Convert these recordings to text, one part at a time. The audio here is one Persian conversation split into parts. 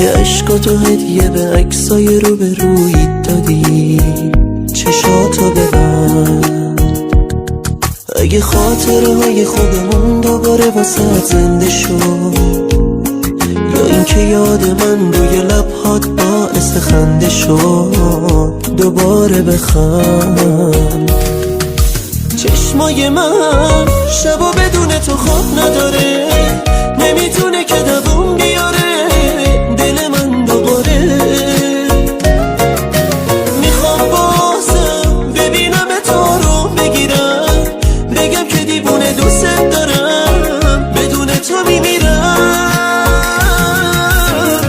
که عشقاتو هدیه به عکسای رو به رویت دادی. چشاتو ببند، اگه خاطره های خوبمون دوباره واسه زنده شد، یا اینکه یاد من روی لبهات باعث خنده شد، دوباره بخند. چشمای من شبا بدون تو خواب نداره، نمیتونه که دووم بیاره دل من دوباره. میخوام بازم ببینم تو رو بگیرم، بگم که دیوونه دوست دارم، بدون تو میمیرم.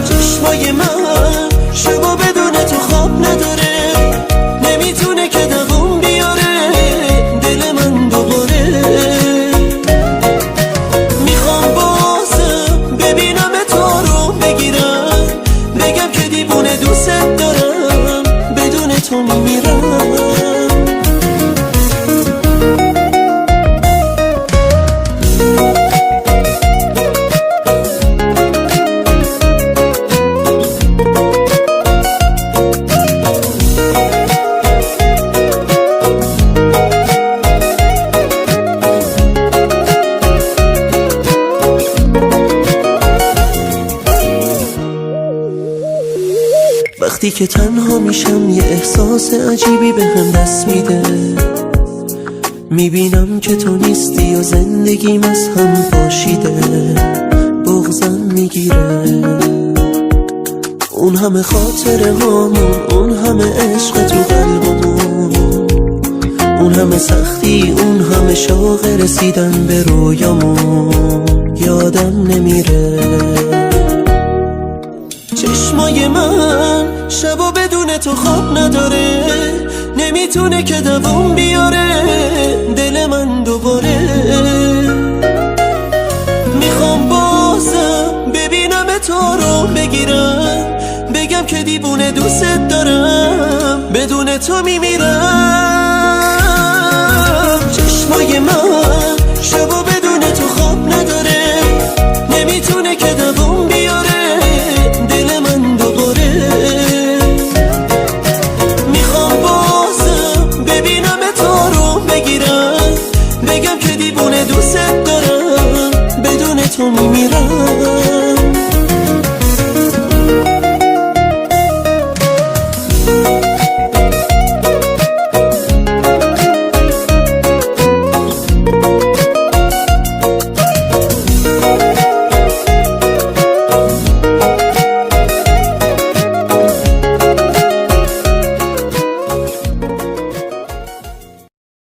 چشمای من شبا بدون تو خواب نداره، نمیتونه که دووم بیاره دل من دوباره. میخوام بازم ببینم تو رو بگیرم، بگم که دیوونه دوست دارم، بدون تو میمیرم. وقتی که تنها میشم یه احساس عجیبی به هم دست میده، میبینم که تو نیستی و زندگیم از هم پاشیده. بغضم میگیره، اون همه خاطره هامون، اون همه عشق تو قلبمون، اون همه سختی، اون همه شوق رسیدن به رویامون، یادم نمیره. چشمای من شبا بدون تو خواب نداره، نمیتونه که دووم بیاره دل من دوباره. میخوام بازم ببینم تو رو بگیرم، بگم که دیوونه دوست دارم، بدون تو میمیرم. چشمای من شبا بدون تو خواب نداره، نمیتونه که دووم بیاره دل من دوباره. میخوام بازم ببینم تو رو بگیرم، بگم که دیوونه دوست دارم، بدون تو میمیرم.